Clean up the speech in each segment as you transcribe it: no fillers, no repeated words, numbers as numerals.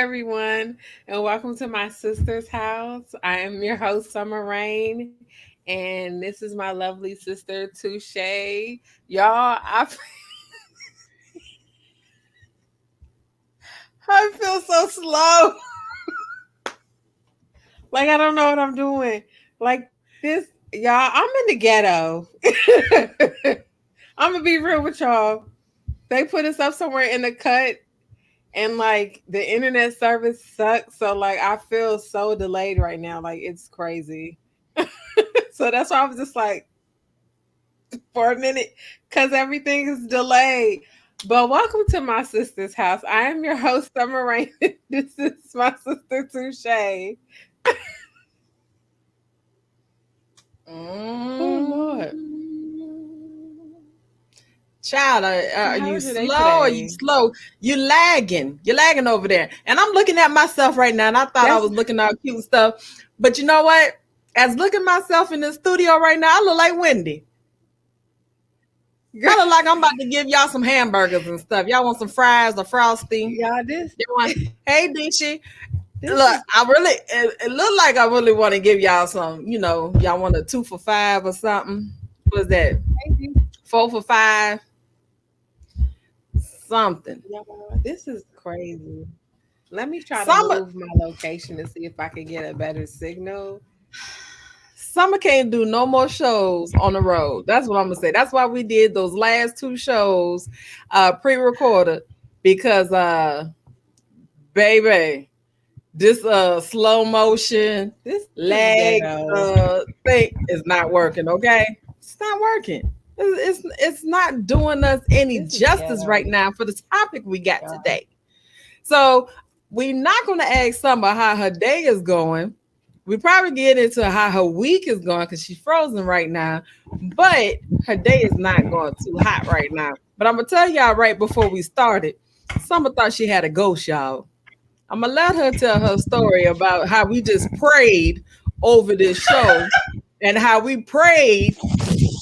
everyone, and welcome to my sister's house. I am your host, Summer Rain, and this is my lovely sister, Touche. Y'all, I feel so slow. Like, I don't know what I'm doing. Like, this, y'all, I'm in the ghetto. I'm going to be real with y'all. They put us up somewhere in the cut, and like the internet service sucks. So, like, I feel so delayed right now. Like, it's crazy. So that's why I was just like, for a minute, because everything is delayed. But welcome to my sister's house. I am your host, Summer Rain. This is my sister, Touche. Oh, Lord. Child, So, are how you was your day slow? Are you today? slow? You're lagging. You're lagging over there. And I'm looking at myself right now, and I thought I That's was looking at cute stuff. But you know what? As looking myself in the studio right now, I look like Wendy. I look like I'm about to give y'all some hamburgers and stuff. Y'all want some fries or frosty? y'all. This You want? Hey, Dishy. this Look, is I really. It looked like I really want to give y'all some. Y'all want a 2 for $5 or something? What is that? crazy. 4 for $5? Something. Y'all, this is crazy. Let me try to Some move my location to see if I can get a better signal. Summer can't do no more shows on the road. That's what I'm gonna say. That's why we did those last 2 shows pre-recorded because baby, this slow motion This is lag ghetto. thing is not working, okay? It's not working. It's not doing us any This is justice right ghetto. now for the topic we got Y'all. today. So we're not gonna ask Summer how her day is going. We probably get into how her week is going because she's frozen right now, but her day is not going too hot right now. But I'm gonna tell y'all right before we started, Summer thought she had a ghost, y'all. I'm gonna let her tell her story about how we just prayed over this show and how we prayed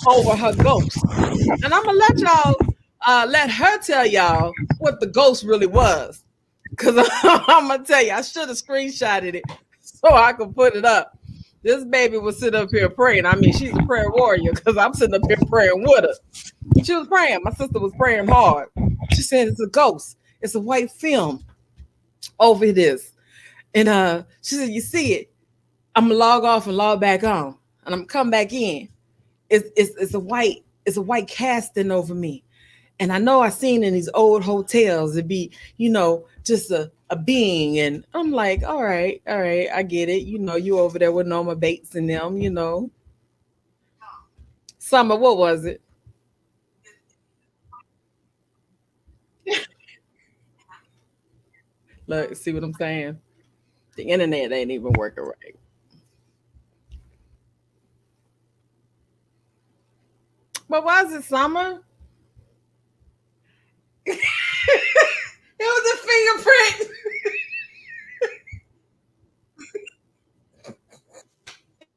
over her ghost. And I'm gonna let her tell y'all what the ghost really was. Cause I'm gonna tell you, I should have screenshotted it so I could put it up. This baby was sitting up here praying. I mean, she's a prayer warrior because I'm sitting up here praying with her. She was praying. My sister was praying hard. She said it's a ghost. It's a white film over this. And she said, you see it. I'm gonna log off and log back on. And I'm gonna come back in. It's a white casting over me. And I know I seen in these old hotels it'd be, just a being. And I'm like, all right, I get it. You over there with Norma Bates and them. Summer, what was it? Look, see what I'm saying? The internet ain't even working right. But was it Summer? It was a fingerprint.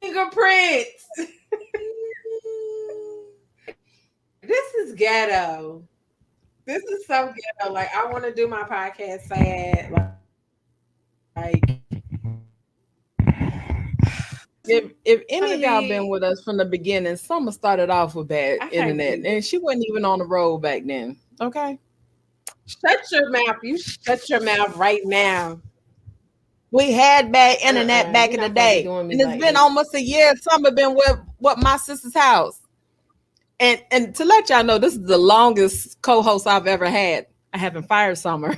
Fingerprints. This is ghetto. This is so ghetto. Like, I want to do my podcast sad. Like If any gonna of y'all been be. with us from the beginning, Summer started off with bad I can't internet, believe and it. she wasn't even on the road back then. Okay, Shut your mouth. You shut your mouth right now. we had bad internet back You're in the not gonna be day, doing me and it's like been this. almost a year. Summer been with my sister's house, and to let y'all know, this is the longest co-host I've ever had. I haven't fired Summer.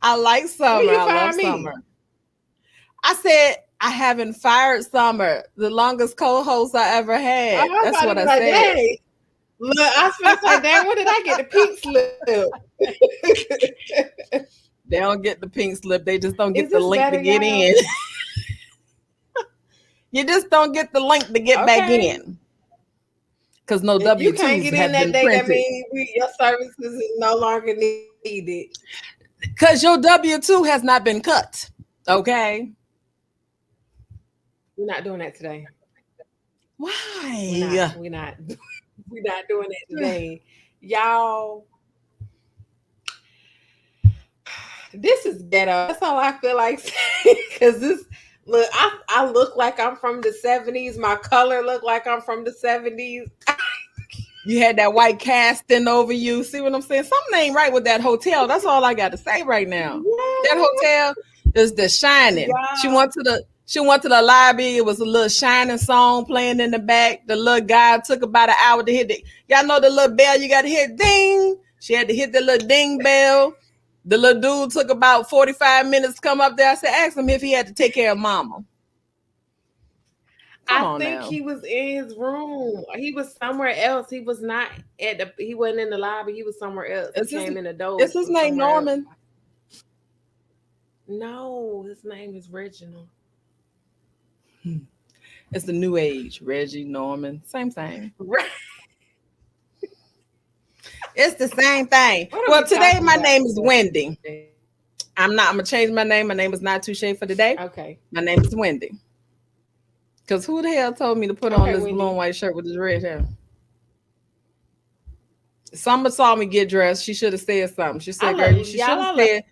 I like Where Summer. you I love find me? Summer. I said I haven't fired Summer. The longest co-host I ever Oh, had. I was That's about to what be I like, said. dang. Look, I was gonna say, dang, where did I get the pink slip? They don't get the pink slip. They just don't Is get the this link to better, get y'all? in. You just don't get the link to get back Okay. in because no If you W can't 2s get in have that been day, that printed. means your services is no longer needed. Because your W 2 has not been cut. Okay. We're not doing that today. We're not. Why? We're not. We're not doing that today, y'all. This is ghetto. That's all I feel like saying. Cause this look, I look like I'm from the 70s. My color look like I'm from the 70s. You had that white casting over you. See what I'm saying? Something ain't right with that hotel. That's all I got to say right now. That Yeah. hotel is the shining. Y'all. She went to the lobby. It was a little shining song playing in the back. The little guy took about an hour to hit the. Y'all know the little bell you got to hit ding. She had to hit the little ding bell. The little dude took about 45 minutes to come up there. I said, ask him if he had to take care of mama. Come I on think now. he was in his room. He was somewhere else. He was not at the. He wasn't in the lobby. He was somewhere else. He Is his came in the is doors his from name somewhere else. Norman? No, his name is Reginald. It's the new age. Reggie Norman. Same thing. Right. It's the same thing. What are Well, we today talking my about name is today? Wendy. I'm gonna change my name. My name is not Touche for today. Okay. My name is Wendy. Cause who the hell told me to put on Okay, this blue and Wendy. white shirt with this red hair? Someone saw me get dressed. She should have said something. She I said, "Girl, you love she y'all. should have I left said."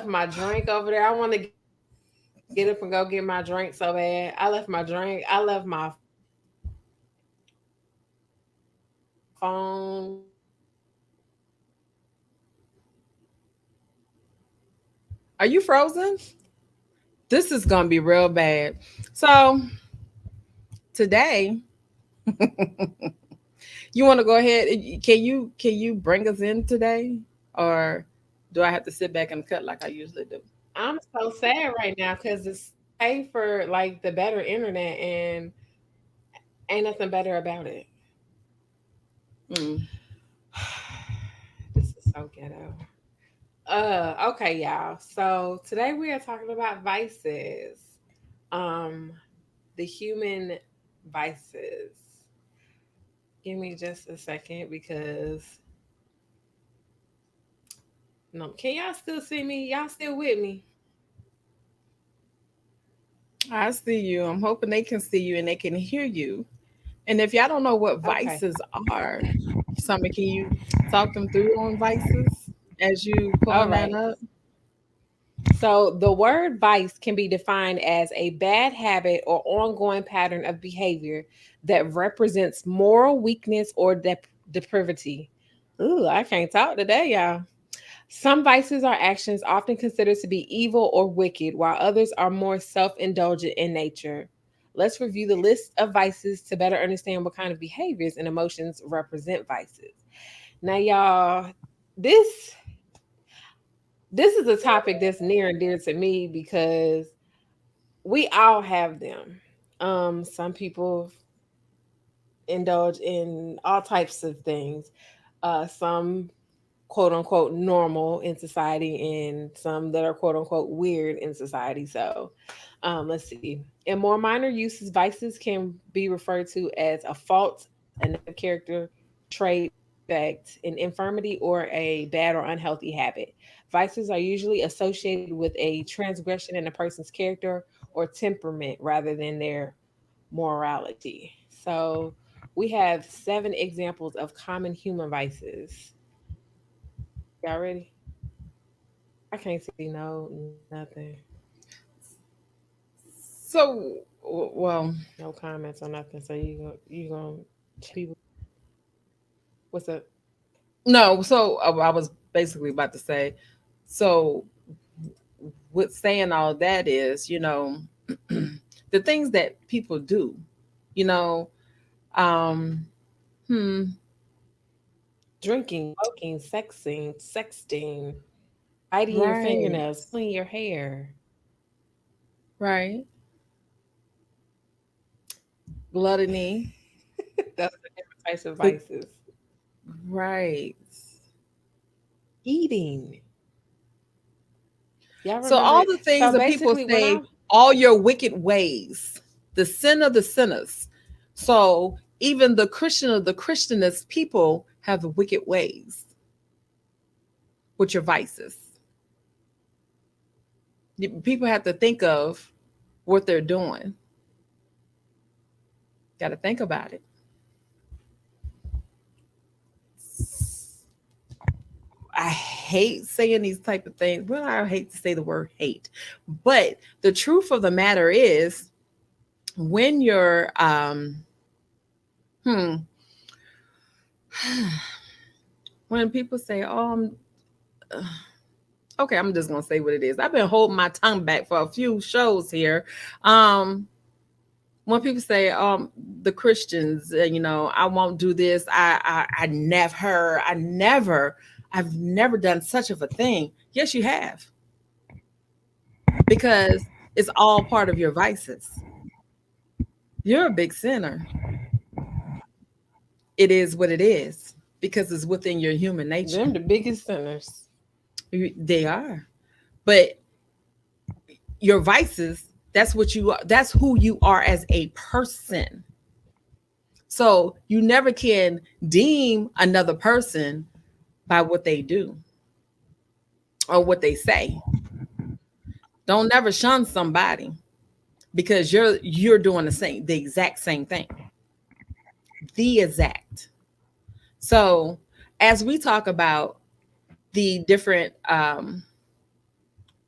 my drink over there. I want to get up and go get my drink so bad. I left my drink. I left my phone. Are you frozen? This is gonna be real bad. So today, you want to go ahead? Can you bring us in today, or do I have to sit back and cut like I usually do? I'm so sad right now because it's pay for like the better internet and ain't nothing better about it. Mm. This is so ghetto. Okay, y'all. So today we are talking about vices. Um, the human vices. Give me just a second because no, can y'all still see me? Y'all still with me? I see you. I'm hoping they can see you and they can hear you. And if y'all don't know what Okay. vices are, Summer, can you talk them through on vices as you All pulling that right. up? So the word vice can be defined as a bad habit or ongoing pattern of behavior that represents moral weakness or depravity. Ooh, I can't talk today, y'all. Some vices are actions often considered to be evil or wicked, while others are more self indulgent in nature. Let's review the list of vices to better understand what kind of behaviors and emotions represent vices. Now, y'all, this this is a topic that's near and dear to me because we all have them. Some people indulge in all types of things. Some quote unquote normal in society and some that are quote unquote weird in society. So let's see. In more minor uses, vices can be referred to as a fault, a negative character trait, defect, an infirmity, or a bad or unhealthy habit. Vices are usually associated with a transgression in a person's character or temperament rather than their morality. So we have 7 examples of common human vices. Y'all ready? I can't see nothing. So, well, No comments or nothing. So you gonna people. What's up? no. So I was basically about to say, so with saying all that is, the things that people do, you know, um, hmm, Drinking, smoking, sexting, biting your right, fingernails, pulling your hair, right, gluttony, that's the different types of the vices. right. Eating. Y'all So remember? all the things So that people basically, when say, I all your wicked ways, the sin of the sinners. So even the Christian of the Christianist people have the wicked ways with your vices. People have to think of what they're doing. Got to think about it. I hate saying these type of things. Well, I hate to say the word hate, but the truth of the matter is when you're hmm when people say, "Oh, okay, I'm just gonna say what it is." I've been holding my tongue back for a few shows here. Um, when people say, the Christians, I won't do this. I've never done such of a thing. Yes, you have, because it's all part of your vices. You're a big sinner. It is what it is because it's within your human nature. Them the biggest sinners. They are, but your vices, that's what you are. That's who you are as a person. So you never can deem another person by what they do or what they say. Don't never shun somebody because you're doing the exact same thing. The exact. So as we talk about the different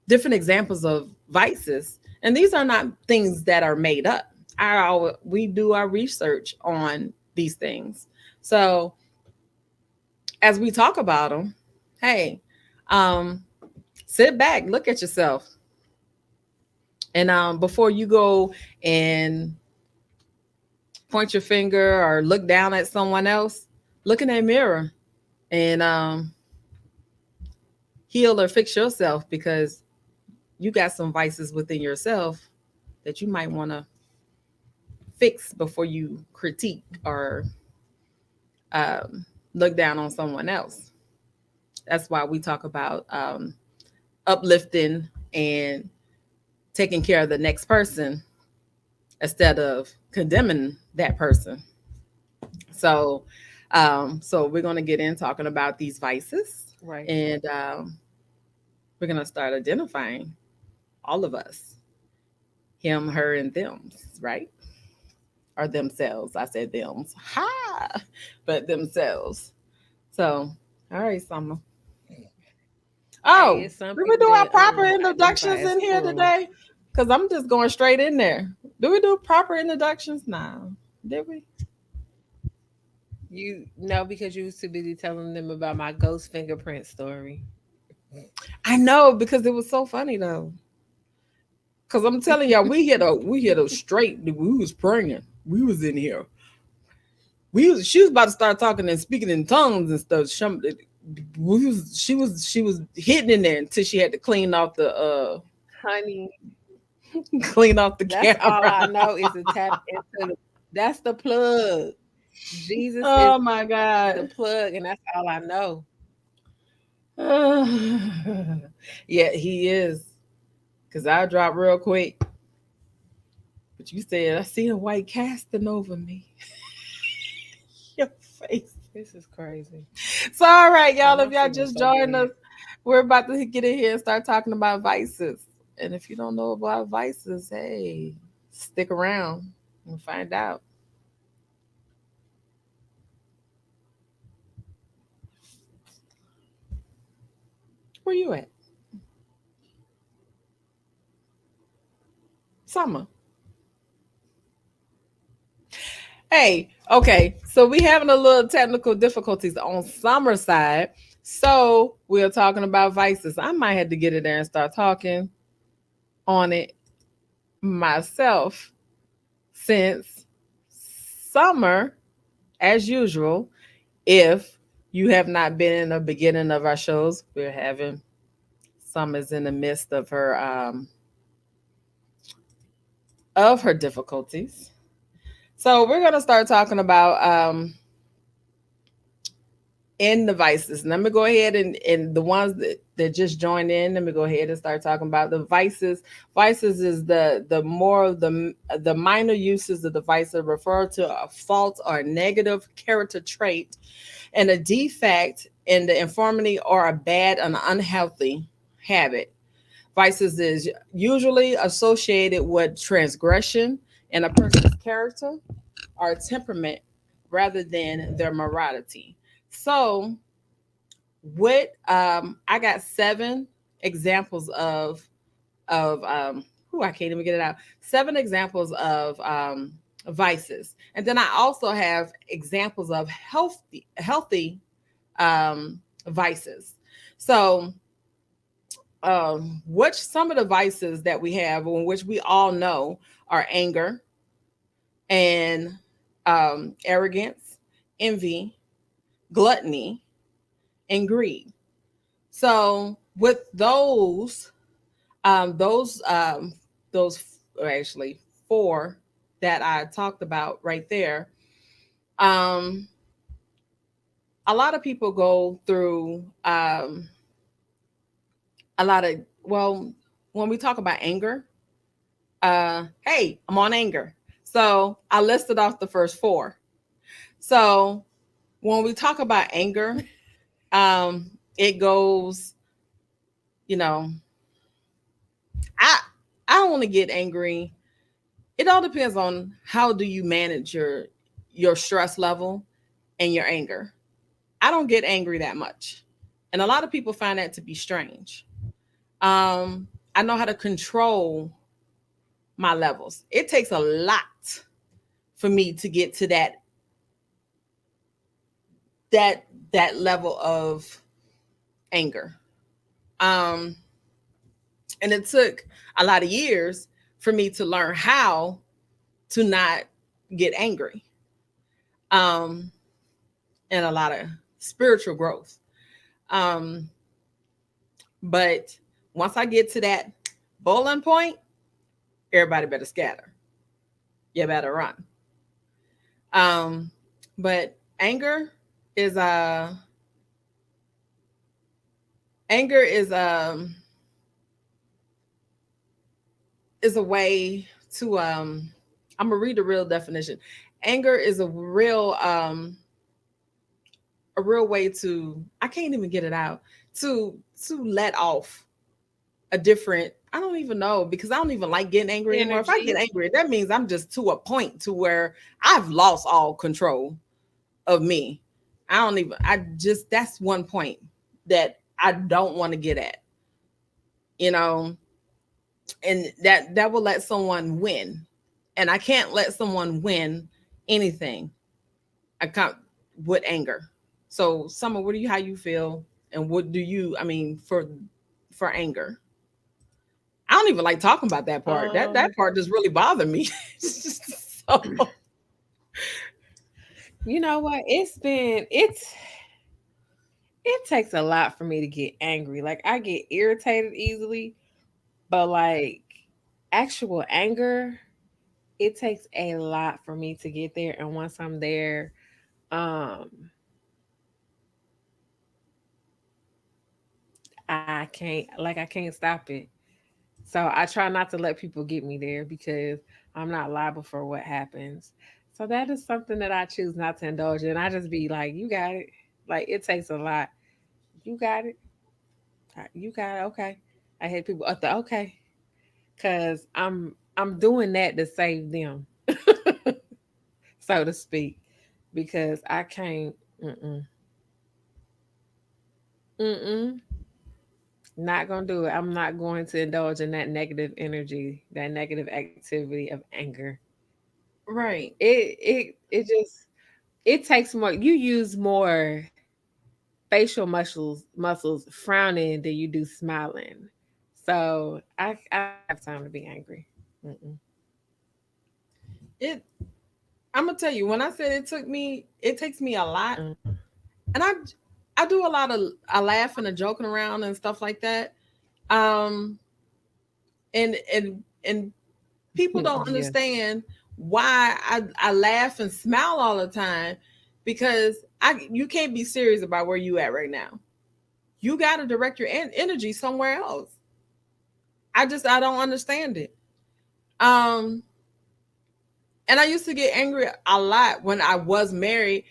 examples of vices, and these are not things that are made up. We do our research on these things. So as we talk about them, hey, um, sit back, look at yourself, and before you go and point your finger or look down at someone else, look in that mirror and heal or fix yourself because you got some vices within yourself that you might want to fix before you critique or look down on someone else. That's why we talk about uplifting and taking care of the next person instead of condemning that person. So, so we're going to get in talking about these vices, Right. and we're going to start identifying all of us, him, her, and thems, right? Or themselves. I said thems, ha, but themselves. So, all right, Summer. Hey, Oh, it's some did we people do our that proper identify introductions as in here plural. today? Because I'm just going straight in there. Do we do proper introductions? No. Did we? You know because you was too busy telling them about my ghost fingerprint story. I know because it was so funny though. Because I'm telling y'all, we hit a straight. We was praying. We was in here. She was about to start talking and speaking in tongues and stuff. She was hitting in there until she had to clean off the Honey, clean off the that's all I camera. know is to tap into that's the plug. Jesus is Oh my the god. plug, and that's all I know. Yeah, he is. Cause I dropped real quick. But you said I see a white casting over me. Your face. This is crazy. So all right, Oh, y'all. If my y'all signal's just so joined us, bad. we're about to get in here and start talking about vices. And if you don't know about vices, hey, stick around and find out. Where you at? Summer. Hey, okay. So we having a little technical difficulties on Summer side. So we're talking about vices. I might have to get in there and start talking on it myself since Summer, as usual, if you have not been in the beginning of our shows, we're having Summer's in the midst of her difficulties. So we're gonna start talking about end devices. And let me go ahead and the ones that just joined in, let me go ahead and start talking about the vices. Vices is the more of the minor uses of the vice that refer to a fault or a negative character trait and a defect in the infirmity or a bad and unhealthy habit. Vices is usually associated with transgression in a person's character or temperament rather than their morality. So what I got 7 examples of who I can't even get it out. 7 examples of vices, and then I also have examples of healthy vices. So, which some of the vices that we have, in which we all know, are anger and arrogance, envy, gluttony, and greed. So, with those those actually 4 that I talked about right there, um, a lot of people go through a lot of, well, when we talk about anger, hey, I'm on anger. So I listed off the first 4. So when we talk about anger, it goes, you know, I I only get angry. It all depends on how do you manage your stress level and your anger. I don't get angry that much. And a lot of people find that to be strange. I know how to control my levels. It takes a lot for me to get to that that level of anger. Um, and it took a lot of years for me to learn how to not get angry. Um, and a lot of spiritual growth. Um, but once I get to that bowling point, everybody better scatter. You better run. Um, but is anger is a way to I'm gonna read the real definition. Anger is a real way to, I can't even get it out, to let off a different, I don't even know, because I don't even like getting angry anymore. If I get Energy. angry, that means I'm just to a point to where I've lost all control of me. I just, that's one point that I don't want to get at, you know, and that will let someone win. And I can't let someone win anything. I can't with anger. So, Summer, what do you, how you feel, and what do you, I mean, for anger? I don't even like talking about that part. That Um, part just really bothered me. So, you know what? It takes a lot for me to get angry. Like I get irritated easily, but like actual anger, it takes a lot for me to get there. And once I'm there, um, I can't stop it. So I try not to let people get me there because I'm not liable for what happens. So that is something that I choose not to indulge in. I just be like, you got it. Like it takes a lot. You got it. You got it. Okay. I hate people at the okay. Cause I'm doing that to save them, so to speak. Because I can't mm-mm, mm-mm, not gonna do it. I'm not going to indulge in that negative energy, that negative activity of anger. right. It just it takes more, you use more facial muscles frowning than you do smiling. So I don't have time to be angry. Mm-mm. It, I'm gonna tell you, when I said it takes me a lot, Mm. and I do a lot of, I laugh and a joking around and stuff like that. Um, and people don't Yeah. understand why I laugh and smile all the time, because you can't be serious about where you at right now. You got to direct your energy somewhere else. I don't understand it. Um, and I used to get angry a lot when I was married,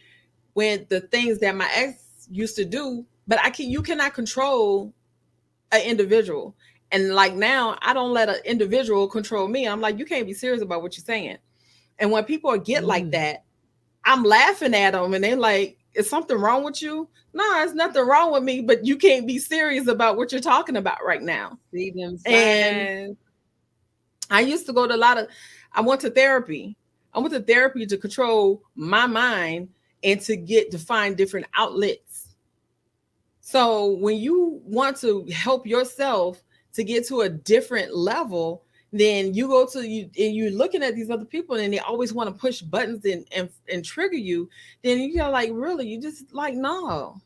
when the things that my ex used to do, but you cannot control an individual. And like now, I don't let an individual control me. I'm like, you can't be serious about what you're saying. And when people get like Mm. that, I'm laughing at them, and they're like, is something wrong with you? No, there's nothing wrong with me, but you can't be serious about what you're talking about right now. See them And signs. I used to go to a lot of, I went to therapy. I went to therapy to control my mind and to find different outlets. So when you want to help yourself to get to a different level, then you go to you and you're looking at these other people and they always want to push buttons and trigger you. Then you're like, really? You just like, no,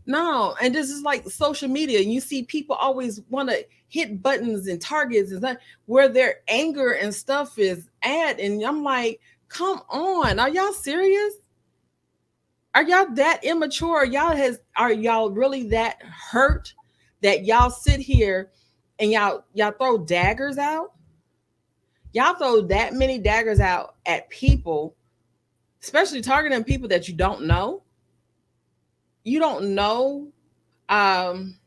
no. And this is like social media. And you see people always want to hit buttons and targets and that where their anger and stuff is at. And I'm like, come on, are y'all serious? Are y'all that immature? Are y'all really that hurt that y'all sit here and y'all throw daggers out? Y'all throw that many daggers out at people, especially targeting people that you don't know. You don't know. Um,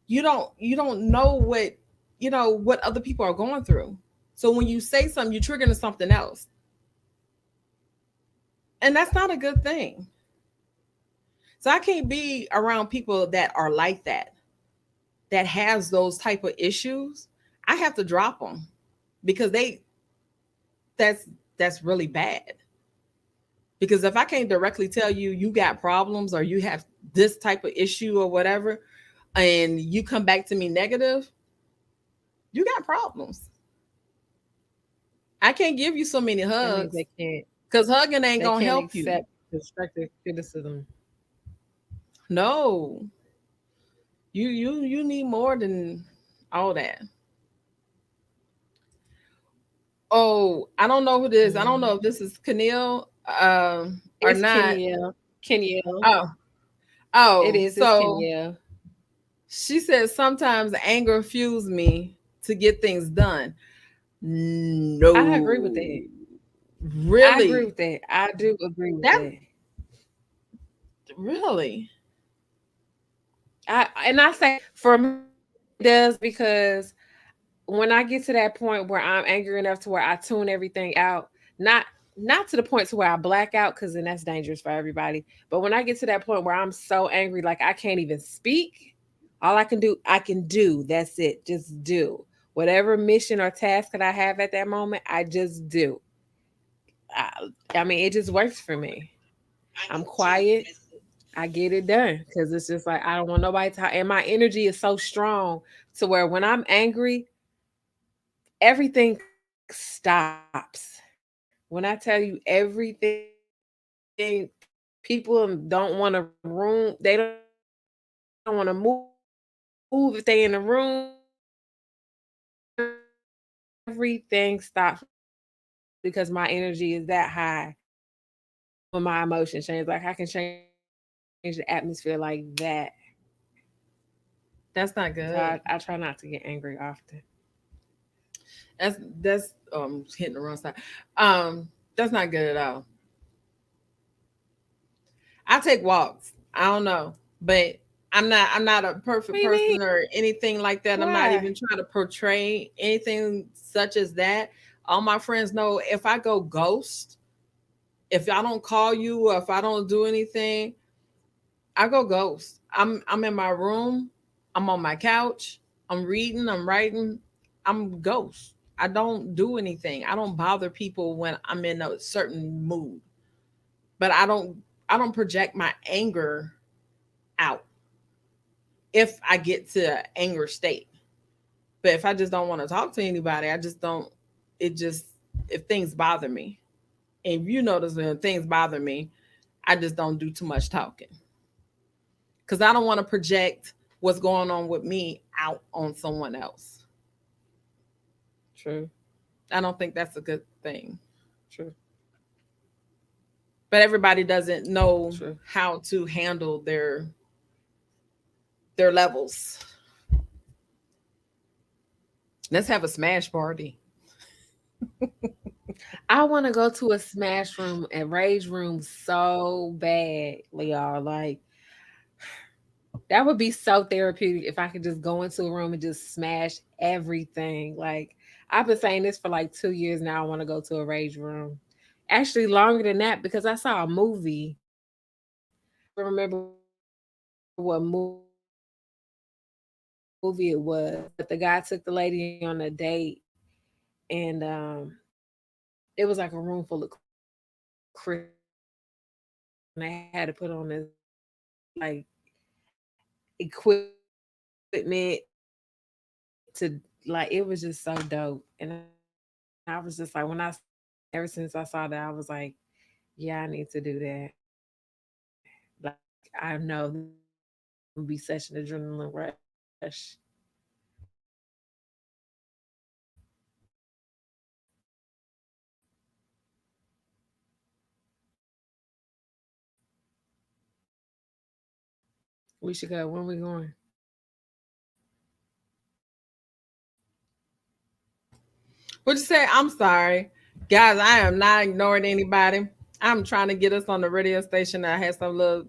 you don't know what other people are going through. So when you say something, you're triggering something else, and that's not a good thing. So I can't be around people that are like that has those type of issues. I have to drop them because that's that's really bad. Because if I can't directly tell you you got problems or you have this type of issue or whatever, and you come back to me negative, you got problems. I can't give you so many That means hugs because hugging ain't they gonna can't help you. accept constructive criticism. No, you need more than all that. Oh, I don't know who this. I don't Mm. know if this is Keneal or It's not. Kenyelle. Kenyelle. Oh, It oh, is. It's so Kenyelle. she says sometimes anger fuels me to get things done. I agree with No, that. I agree really, with that. I do agree with that that. really. I say for me it does because when I get to that point where I'm angry enough to where I tune everything out, not not to the point to where I black out because then that's dangerous for everybody. But when I get to that point where I'm so angry, like I can't even speak, all I can do. That's it. Just do whatever mission or task that I have at that moment. I just do. I mean, it just works for me. I'm quiet. I get it done because it's just like I don't want nobody to. And my energy is so strong to where when I'm angry, everything stops. When I tell you everything, people don't want to room. They don't want to move. If they in the room, everything stops. Everything stops because my energy is that high when my emotions change. Like I can change the atmosphere like that. That's not So good. I try not to get angry often. That's hitting the wrong side. That's not good at all. I take walks. I don't know, but I'm not a What perfect do you mean? person or anything like that. I'm not Why? even trying to portray anything such as that. All my friends know if I go ghost, if I don't call you or if I don't do anything, I go ghost. I'm in my room, I'm on my couch, I'm reading, I'm writing, I'm ghost. I don't do anything. I don't bother people when I'm in a certain mood. But I don't project my anger out if I get to an anger state. But if I just don't want to talk to anybody, I just don't. It just if things bother me, and if you notice when things bother me, I just don't do too much talking because I don't want to project what's going on with me out on someone else. True. I don't think that's a good thing. True. But everybody doesn't know True. how to handle their levels. Let's have a smash party. I want to go to a smash room and rage room so badly, y'all. Like that would be so therapeutic if I could just go into a room and just smash everything. Like I've been saying this for like 2 years now. I want to go to a rage room Actually, longer than that because I saw a movie. I don't remember what movie it was, but the guy took the lady on a date, and it was like a room full of Christians, and they had to put on this like equipment to like it was just so dope. And I was just like, when I ever since I saw that, I was like, yeah, I need to do that. Like I know that would be such an adrenaline rush. We should go. When we going? What'd you say? I'm sorry. Guys, I am not ignoring anybody. I'm trying to get us on the radio station. I had some little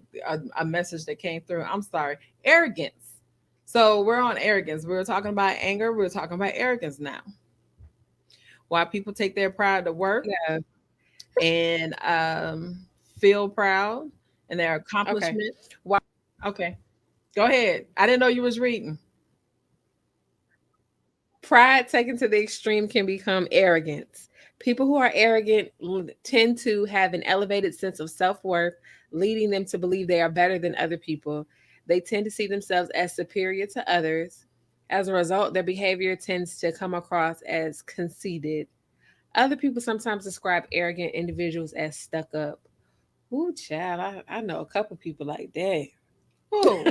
a message that came through. I'm sorry. Arrogance. So we're on arrogance. We were talking about anger. We are talking about arrogance now. Why people take their pride to work Yeah. and feel proud and their Okay. accomplishments. Why Okay, go ahead. I didn't know you was reading. pride taken to the extreme can become arrogance. People who are arrogant tend to have an elevated sense of self worth, leading them to believe they are better than other people. They tend to see themselves as superior to others. As a result, their behavior tends to come across as conceited. Other people sometimes describe arrogant individuals as stuck up. Ooh, child, I know a couple people like that. Who?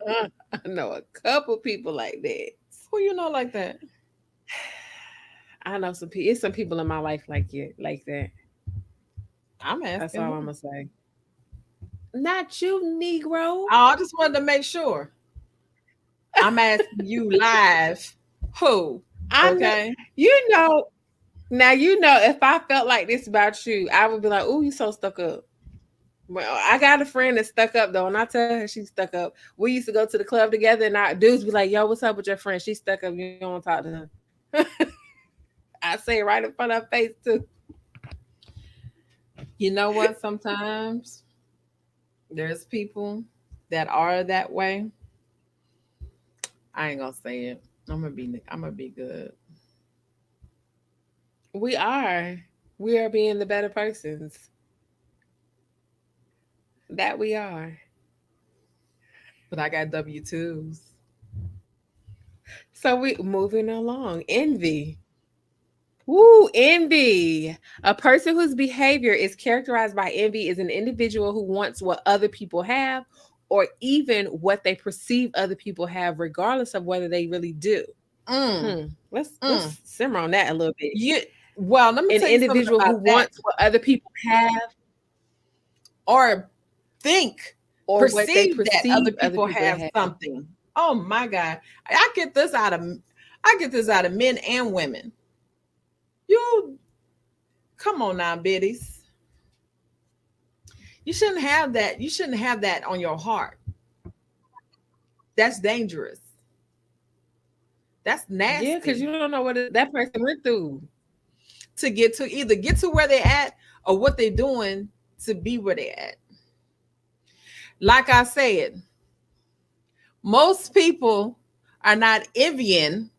I know a couple people like that. Who you know like that? I know some people. It's some people in my life like you, like that. I'm That's asking all who. I'm gonna say. Not you, Negro. I just wanted to make sure. I'm asking you live. Who? I know. Okay. You know. Now you know. If I felt like this about you, I would be like, "Ooh, you so stuck up." Well, I got a friend that's stuck up though, and I tell her she's stuck up. We used to go to the club together, and our dudes be like, "Yo, what's up with your friend? She's stuck up. You don't want to talk to her." I say it right in front of her face too. You know what? Sometimes there's people that are that way. I ain't gonna say it. I'm gonna be good. We are. We are being the better persons that we are. But I got W-2s. So we moving along. Envy. Woo, envy. A person whose behavior is characterized by envy is an individual who wants what other people have or even what they perceive other people have, regardless of whether they really do. Mm, Let's mm. simmer on that a little bit. You well, let me An tell you something individual who about that. wants what other people have Or think, or what they perceive that other perceive other people people to have have. something. Oh my God. I get this out of I get this out of men and women. You come on now, biddies. You shouldn't have that. You shouldn't have that on your heart. That's dangerous. That's Yeah, because nasty you don't know what that person went through. to get to either get to where they're at or what they're doing to be where they're at. Like I said, most people are not envying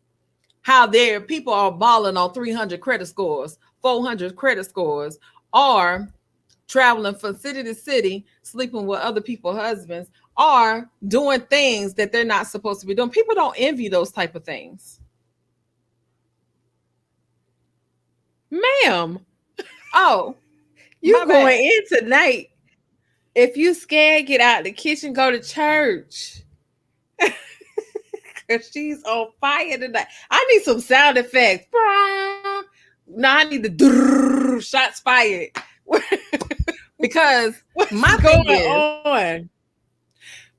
how their people are balling on 300 credit scores, 400 credit scores, or traveling from city to city, sleeping with other people's husbands, or doing things that they're not supposed to be doing. People don't envy those type of things. Ma'am, Oh, you my going bad. in tonight. If you scared, get out the kitchen, go to church. Cause she's on fire tonight. I need some sound effects. No, I need the shots fired. Because What's my thing going is, on?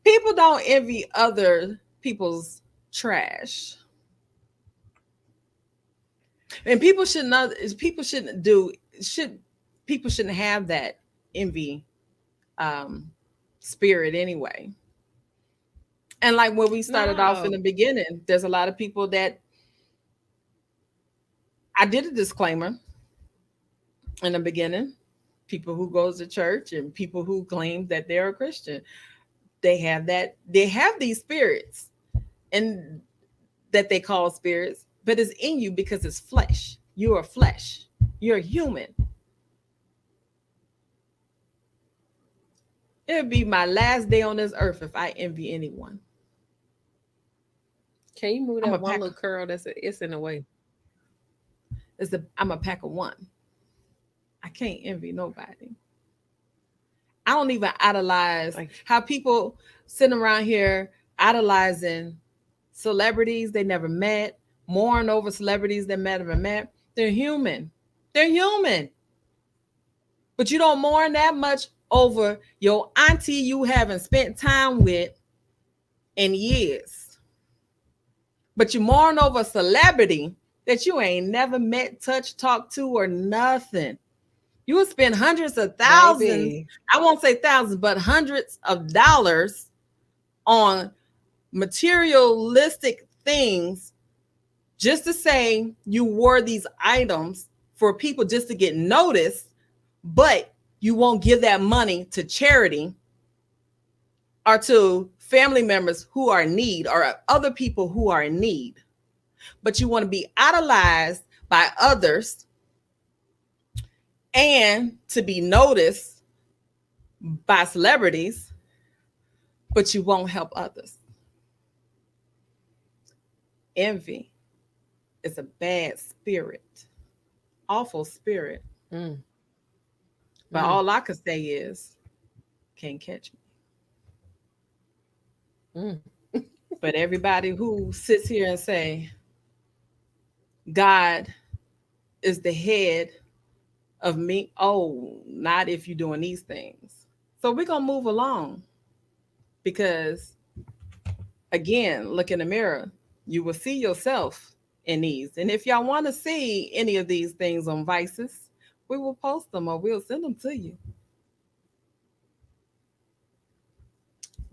people don't envy other people's trash. And people should not people shouldn't do should people shouldn't have that envy um spirit anyway. And like when we started off in No. the beginning, there's a lot of people that I did a disclaimer in the beginning. People who goes to church and people who claim that they're a Christian. They have these spirits and that they call spirits, but it's in you because it's flesh. You're a flesh. You're human. It would be my last day on this earth if I envy anyone. Can you move I'm a that one pack. little curl it's in the way? I'm a pack of one. I can't envy nobody. I don't even idolize Like, how people sitting around here idolizing celebrities they never met, mourn over celebrities they never met. They're human. They're human. But you don't mourn that much over your auntie you haven't spent time with in years. But you mourn over a celebrity that you ain't never met, touched, talked to, or nothing. You would spend hundreds of thousands, baby. I won't say thousands, but hundreds of dollars on materialistic things just to say you wore these items for people just to get noticed, but you won't give that money to charity or to family members who are in need or other people who are in need. But you want to be idolized by others and to be noticed by celebrities, but you won't help others. Envy is a bad spirit, awful spirit. Mm, But mm, all I could say is, can't catch me. mm. But everybody who sits here and say God is the head of me, oh, not if you're doing these things. So we're gonna move along because again, look in the mirror. You will see yourself in these. And if y'all want to see any of these things on Vices, we will post them or we'll send them to you.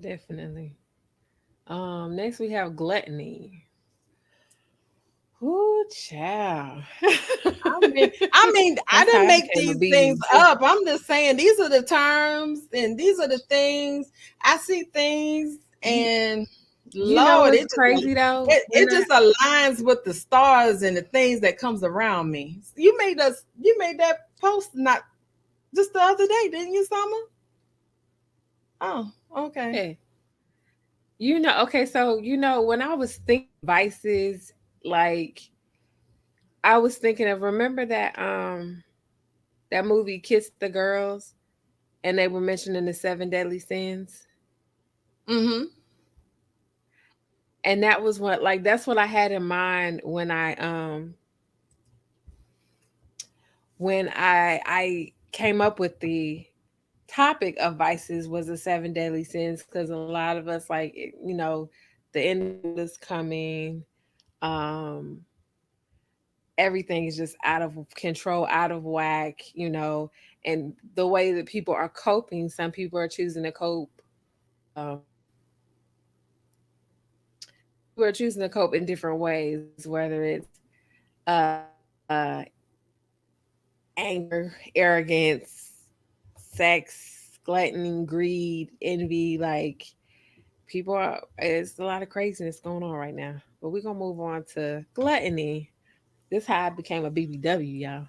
Definitely. Next we have gluttony. Ooh, child. I That's how didn't I make became a these things BB. up. I'm just saying these are the terms and these are the things. I see things You and you know Lord, what's crazy though? it just aligns with the stars and the things that comes around me. You made that post not just the other day, didn't you, Summer? Oh, okay. Yeah. Okay, so when I was thinking vices, like I was thinking of, remember that movie Kiss the Girls, and they were mentioning the seven deadly sins? Mm-hmm. And that was that's what I had in mind when I came up with the topic of vices was the seven deadly sins, because a lot of us, the end of the world is coming. um Everything is just out of control, out of whack, and the way that people are coping, some people are choosing to cope. People are choosing to cope in different ways, whether it's anger, arrogance, sex, gluttony, greed, envy. Like, it's a lot of craziness going on right now. But we're gonna move on to gluttony. This is how I became a BBW, y'all.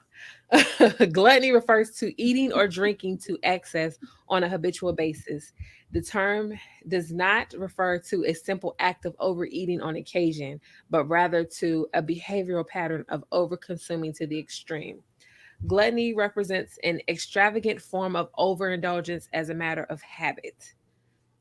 Gluttony refers to eating or drinking to excess on a habitual basis. The term does not refer to a simple act of overeating on occasion, but rather to a behavioral pattern of overconsuming to the extreme. Gluttony represents an extravagant form of overindulgence as a matter of habit.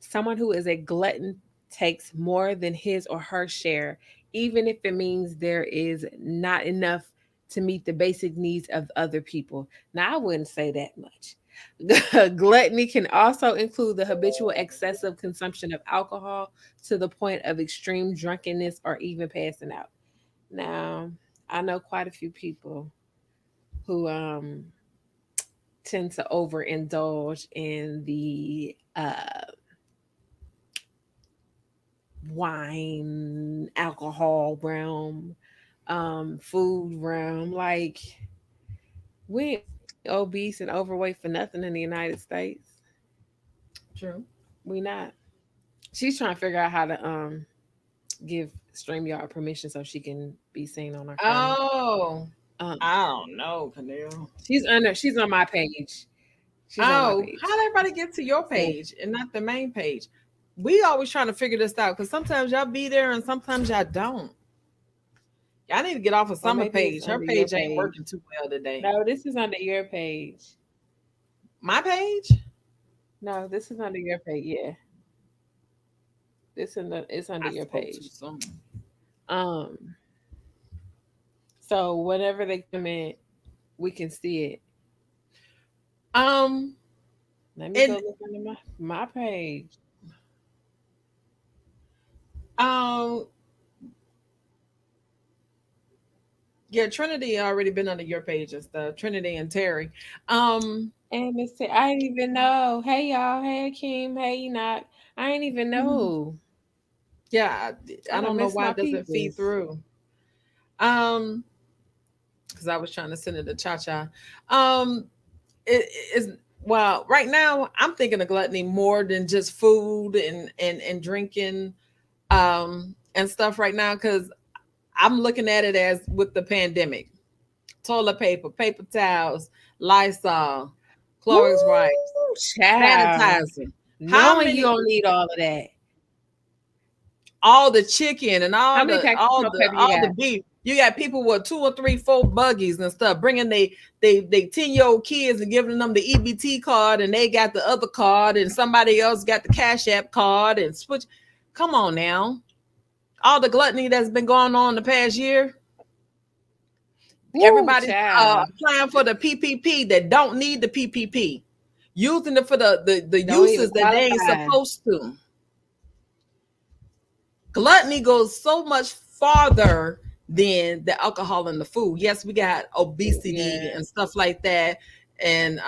Someone who is a glutton takes more than his or her share, even if it means there is not enough to meet the basic needs of other people. Now, I wouldn't say that much. Gluttony can also include the habitual excessive consumption of alcohol to the point of extreme drunkenness or even passing out. Now, I know quite a few people who tend to overindulge in the wine, alcohol realm, food realm. Like, we. obese and overweight for nothing in the United States. True. We not. She's trying to figure out how to give StreamYard permission so she can be seen on our phone. Oh, Um, I don't know, Camille. she's on my page. She's on my Oh, page. how did everybody get to your So, page and not the main page? We always trying to figure this out because sometimes y'all be there and sometimes y'all don't. Y'all need to get off of or Summer maybe it's page. Her under your page ain't page. working too well today. No, this is under your page. My page? No, this is under your page. Yeah, it's under I your spoke too page. soon. Um, so whenever they comment, we can see it. Um, Let me go and look under my page. um, yeah, Trinity already been under your page and stuff. Trinity and Terry. Um, And Mr. I didn't even know. Hey y'all. Hey Akeem. Hey Enoch. I didn't even know. yeah, I I done don't know missed why my it doesn't feed peoples. through. Um, because I was trying to send it to Cha Cha. Um, it is well right now. I'm thinking of gluttony more than just food and drinking and stuff right now because I'm looking at it as with the pandemic, toilet paper, paper towels, Lysol, Woo, Clorox wipes, child. sanitizer. How Knowing you many? don't need all of that. All the chicken and How many packs of toilet paper you all the got? beef. You got people with 2 or 3, 4 buggies and stuff, bringing they 10-year-old kids and giving them the EBT card, and they got the other card, and somebody else got the Cash App card and switch. Come on now, all the gluttony that's been going on the past year. Woo, Everybody's child. applying for the PPP that don't need the PPP, using it for the Don't even uses that they ain't qualify. supposed to. Gluttony goes so much farther than the alcohol and the food. Yes, we got obesity Yeah. and stuff like that, and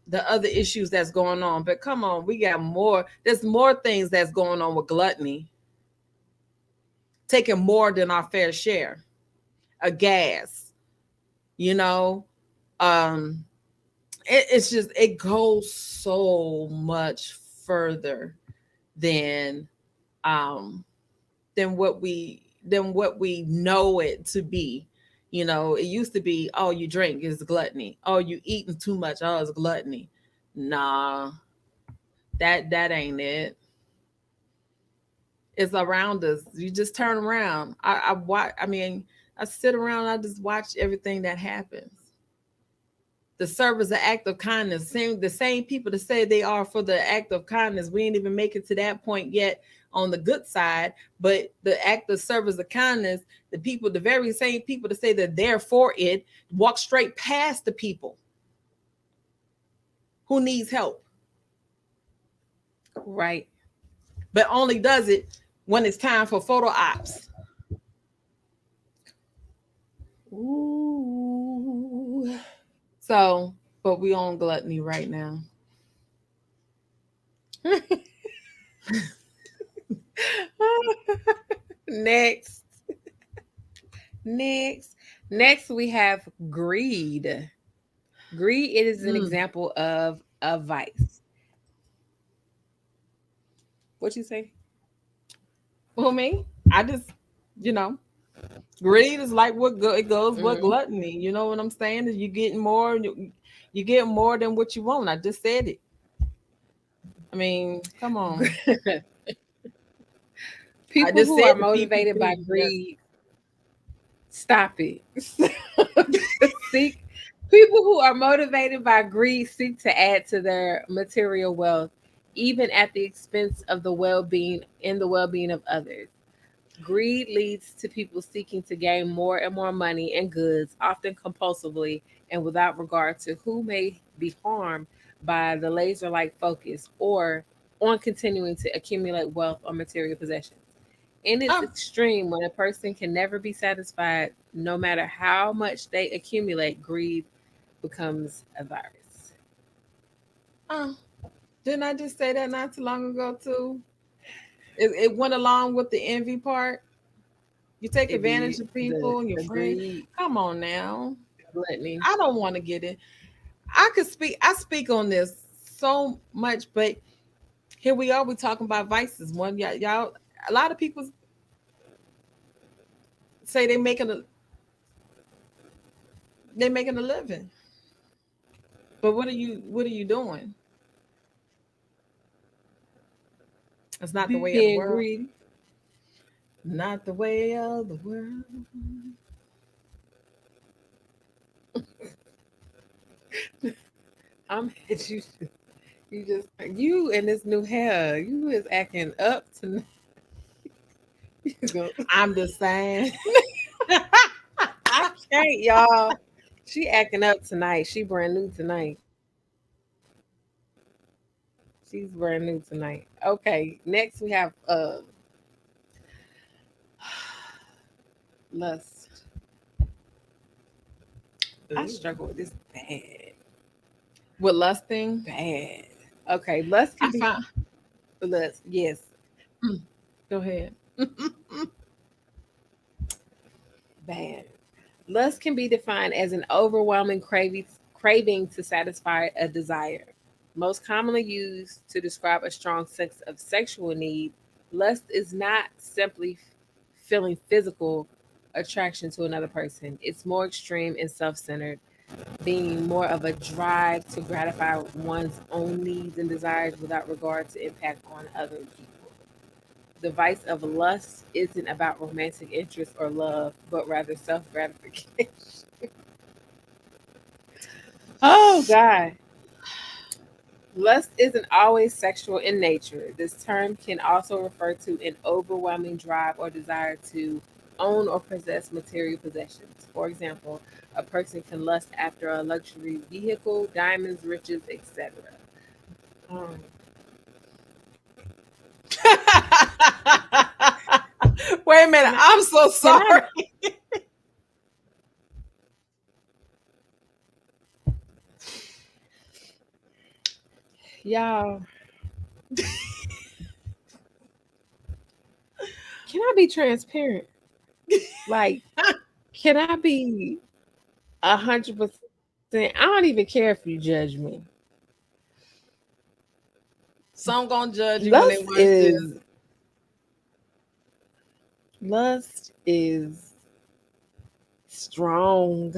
the other issues that's going on. But come on, we got more. There's more things that's going on with gluttony, taking more than our fair share. A gas, you know, um, it's just it goes so much further than um what we know it to be. You know, it used to be, oh, you drink is gluttony. Oh, you eating too much. Oh, it's gluttony. Nah, that ain't it. It's around us. You just turn around. I watch. I mean, I sit around. I just watch everything that happens. The serve an act of kindness. The same people that say they are for the act of kindness. We ain't even make it to that point yet on the good side. But the act of service of kindness, the very same people that say that they're for it, walk straight past the people who needs help, Right. but only does it when it's time for photo ops. Ooh. So, but we on gluttony right now. Next. Next. Next we have greed. Greed, it is an Mm. example of a vice. What you say? Well, me, I just, you know, greed is like it goes with Mm-hmm. gluttony. You know what I'm saying? Is you getting more, you get more than what you want. I just said it. I mean, come on. I People just who said are the motivated by PPP. Yes. greed, stop it. Seek People who are motivated by greed seek to add to their material wealth, even at the expense of the well-being of others. Greed leads to people seeking to gain more and more money and goods, often compulsively and without regard to who may be harmed by the laser-like focus or on continuing to accumulate wealth or material possessions. In its Oh, extreme, when a person can never be satisfied, no matter how much they accumulate, greed becomes a virus. oh. Didn't I just say that not too long ago too? It went along with the envy part. You take It advantage be of the people and your the friend. greed, Come on now. gluttony. I don't want to get it. I speak on this so much, but here we are. We talking about vices. One, y'all. A lot of people say they making a living, but what are you doing? It's not the way of the Being world. greedy. Not the way of the world. I'm at you. You just you and this new hair. You is acting up tonight. I'm just saying. I can't, y'all. She acting up tonight. She brand new tonight. She's brand new tonight. Okay, next we have lust. I Ooh. struggle with this bad. With lusting, Bad. Okay, lust I can be found. lust. Yes, Mm, go ahead. bad. Lust can be defined as an overwhelming craving to satisfy a desire. Most commonly used to describe a strong sense of sexual need, lust is not simply feeling physical attraction to another person. It's more extreme and self centered, being more of a drive to gratify one's own needs and desires without regard to impact on other people. The vice of lust isn't about romantic interest or love, but rather self gratification. Oh, God. Lust isn't always sexual in nature. This term can also refer to an overwhelming drive or desire to own or possess material possessions. For example, a person can lust after a luxury vehicle, diamonds, riches, etc. Um, Wait a minute. can I? I'm so Can I? sorry. Y'all, can I be transparent? Like, can I be 100%? I don't even care if you judge me. Some gonna judge you when they Lust watch this. is lust is strong.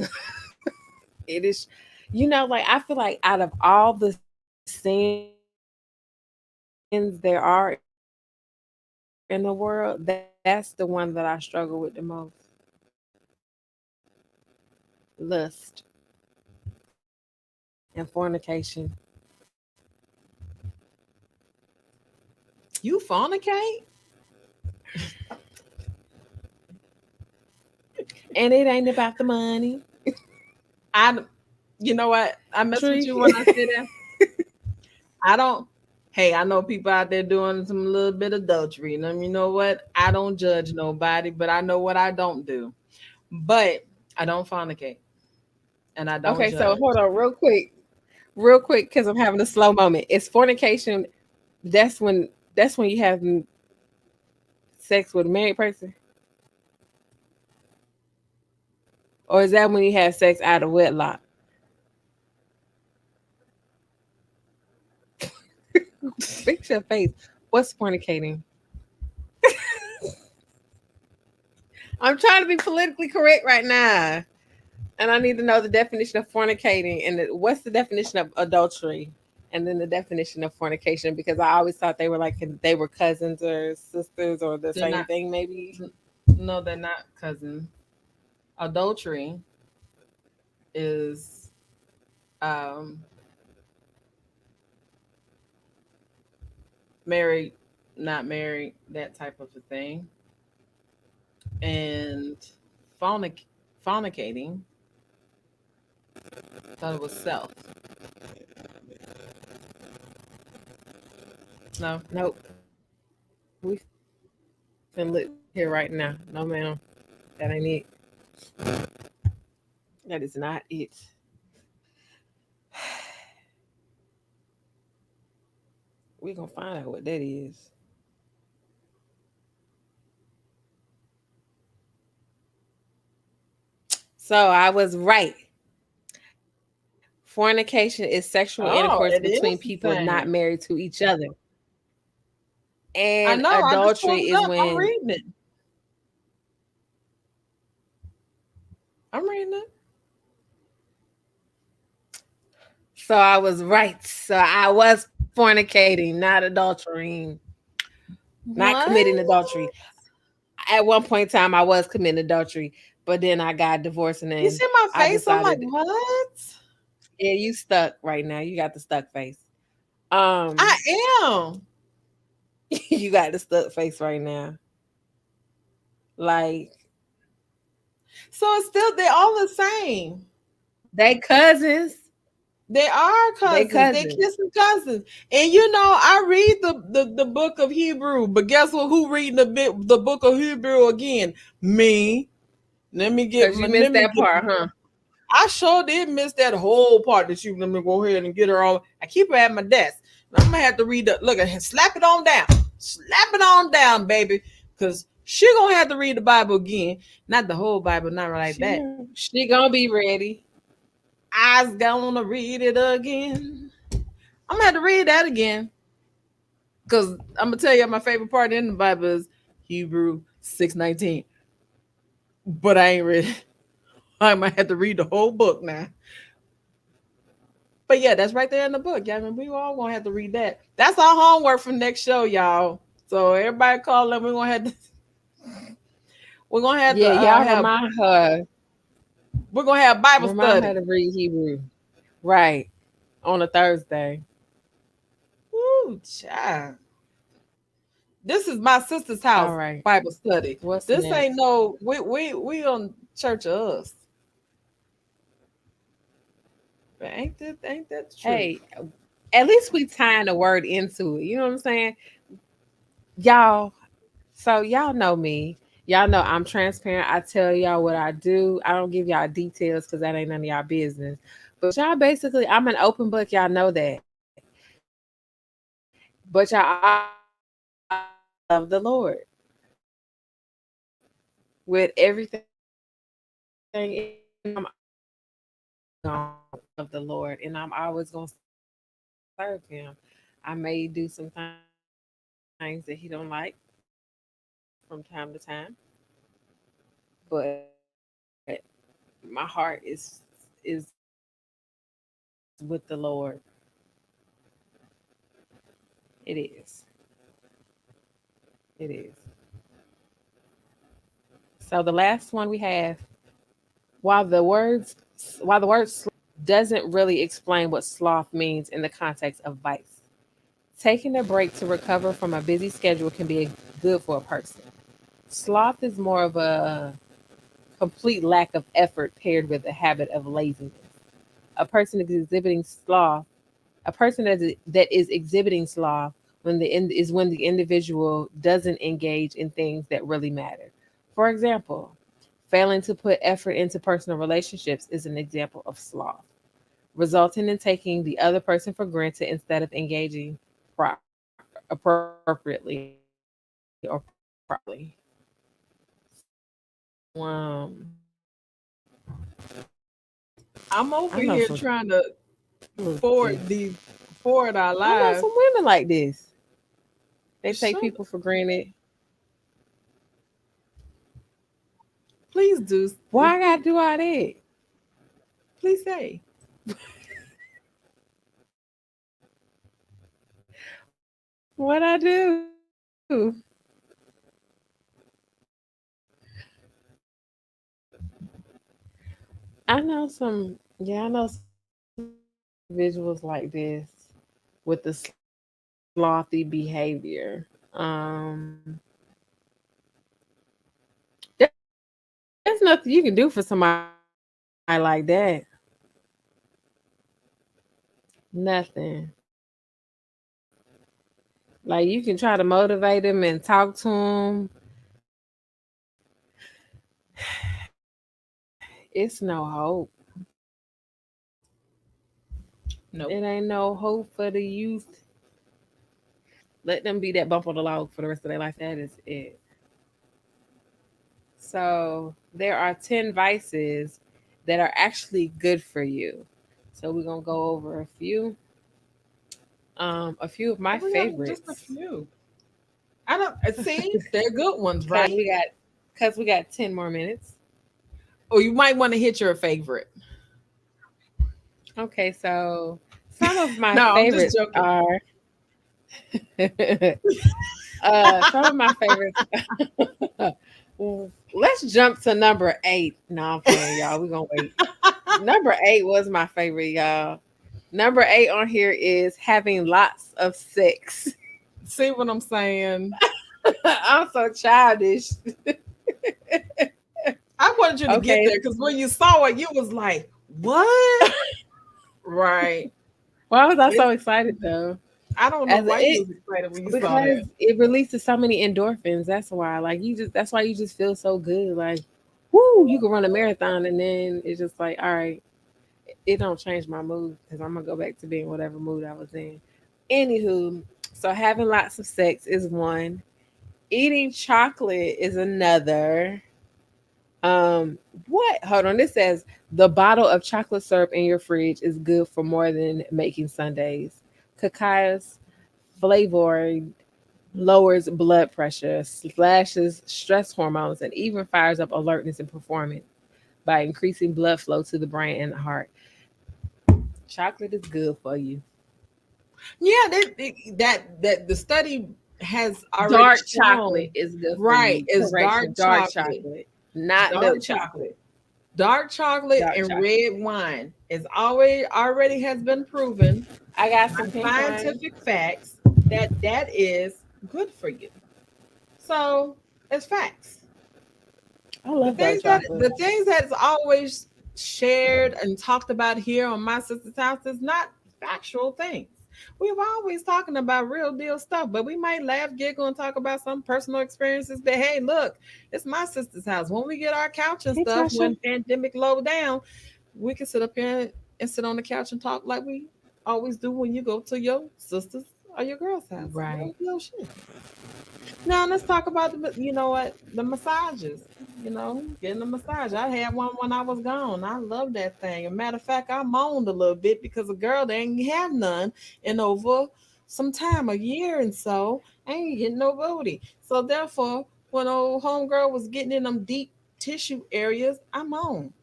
It is, like I feel like out of all the sins there are in the world, that's the one that I struggle with the most. Lust and fornication. You fornicate? And it ain't about the money. I. You know what? I mess with you when I Tree. say that. I don't. Hey, I know people out there doing some little bit of adultery, and you know what? I don't judge nobody, but I know what I don't do. But I don't fornicate, and I don't Okay, so judge. hold on real quick, because I'm having a slow moment. It's fornication. That's when you have sex with a married person, or is that when you have sex out of wedlock? Fix your face. What's fornicating? I'm trying to be politically correct right now, and I need to know the definition of fornicating and what's the definition of adultery, and then the definition of fornication, because I always thought they were cousins or sisters or the They're same not. thing. Maybe. No, they're not cousin. Adultery is um, married, not married, that type of a thing. And fornicating, thought it was self. No, Nope. We can look here right now. No, ma'am. That ain't it. That is not it. We're gonna find out what that is. So I was right. Fornication is sexual Oh, intercourse it between is the people not same. married to each other. I And know. I just adultery pulled it is up. I'm when, reading it. I'm reading it. so I was right. So I was fornicating, not adultering, not What? committing adultery. At one point in time, I was committing adultery, but then I got divorced and You then see my I face? I'm like, decided, what? yeah, you stuck right now. You got the stuck face. I Um, am. you got the stuck face right now. Like So it's still they're all the same. they cousins. They are They cousins. They cousins. kissing cousins. And you know, I read the book of Hebrew, but guess what? Who reading the book of Hebrew again? Me. Cause you missed Let me that get part, huh? I sure did miss that whole part that you let me go ahead and get her on. I keep her at my desk. I'm gonna have to read the look at her, slap it on down. Slap it on down, baby. Cause she gonna have to read the Bible again. Not the whole Bible, not like that. She gonna be ready. I's gonna read it again. I'm gonna have to read that again. Cause I'm gonna tell you my favorite part in the Bible is Hebrew 6:19. But I ain't read it. I might have to read the whole book now. But yeah, that's right there in the book. Yeah, I mean, we all gonna have to read that. That's our homework for next show, y'all. So everybody call them. We're gonna have to Yeah, y'all have we're gonna have Bible remind her study. to read Hebrew. Right. On a Thursday. Woo, child. This is my sister's All house right. Bible study. What's This ain't next? no we on church of us. But ain't that the truth? Hey, at least we tying the word into it. You know what I'm saying? Y'all, so y'all know me. Y'all know I'm transparent. I tell y'all what I do. I don't give y'all details because that ain't none of y'all business. But y'all basically, I'm an open book. Y'all know that. But y'all also know that I love the Lord with everything in me. I'm gonna love the Lord, and I'm always gonna serve Him. I may do some things that He don't like from time to time, but my heart is with the Lord. It is. It is. So the last one we have, while the words while the word doesn't really explain what sloth means in the context of vice. Taking a break to recover from a busy schedule can be good for a person. Sloth is more of a complete lack of effort paired with a habit of laziness. A person is exhibiting sloth, a person that is exhibiting sloth when the individual doesn't engage in things that really matter. For example, failing to put effort into personal relationships is an example of sloth, resulting in taking the other person for granted instead of engaging appropriately or properly. I'm I over know here some trying to this. forward our I know lives. some women like this. They take Some, people for granted. please do. Why I gotta do all that? Please say. What I do? I know some individuals like this with the slothy behavior. There's nothing you can do for somebody like that. Nothing. Like you can try to motivate them and talk to them. It's no hope. It Nope. ain't no hope for the youth. Let them be that bump on the log for the rest of their life. That is it. So there are 10 vices that are actually good for you. So we're gonna go over a few of my Oh, we got just a favorites. few. I don't see they're good ones, Cause right? we got 10 more minutes. Or you might want to hit your favorite. Okay, so some of my No, I'm just favorites joking. are some of my favorites. Let's jump to number 8. No, I'm playing, y'all. We're gonna wait. Number 8 was my favorite, y'all. Number 8 on here is having lots of sex. See what I'm saying? I'm so childish. I wanted you to get Okay. there because when you saw it, you was like, "What?" Right? Why was I It, so excited though? I don't know As why you it was excited when you saw Because that. it releases so many endorphins. That's why. Like you just that's why you just feel so good. Like, woo, you can run a marathon and then it's just like, all right, it don't change my mood because I'm gonna go back to being whatever mood I was in. Anywho, so having lots of sex is one. Eating chocolate is another. What? Hold on. This says the bottle of chocolate syrup in your fridge is good for more than making sundaes. Cacao's flavor lowers blood pressure, slashes stress hormones, and even fires up alertness and performance by increasing blood flow to the brain and the heart. Chocolate is good for you. Yeah, that the study has already Dark shown. chocolate is good for Right, you. it's dark Correction, dark chocolate. chocolate, not Dark milk chocolate. chocolate. Dark chocolate Dark and chocolate. red wine is already has been proven I got by some pink wine. scientific facts that that is good for you. So it's facts. I love dark The chocolate. things that's always shared and talked about here on my sister's house is not factual things. We've always talking about real deal stuff, but we might laugh, giggle, and talk about some personal experiences. But hey, look, it's my sister's house. When we get our couch and Hey, stuff, Tasha. when pandemic low down, we can sit up here and sit on the couch and talk like we always do when you go to your sister's or your girl's house. Right. Real deal shit. Now let's talk about you know what, the massages. You know, getting a massage. I had one when I was gone. I love that thing. A matter of fact, I moaned a little bit because a girl that ain't have none in over some time, a year and so, I ain't getting no booty. So therefore, when old homegirl was getting in them deep tissue areas, I moaned.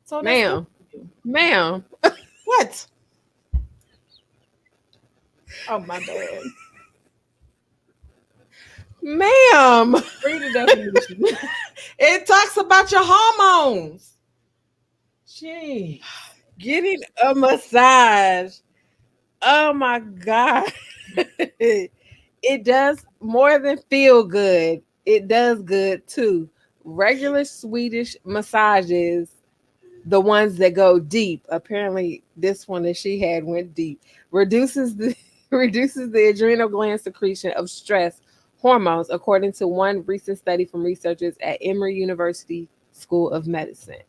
So that's good Ma'am. for you. Ma'am. What? Oh my bad. Ma'am. Read the definition. It talks about your hormones. Gee. Getting a massage. Oh my God. It does more than feel good. It does good too. Regular Swedish massages, the ones that go deep. Apparently, this one that she had went deep. Reduces the reduces the adrenal gland secretion of stress hormones, according to one recent study from researchers at Emory University School of Medicine.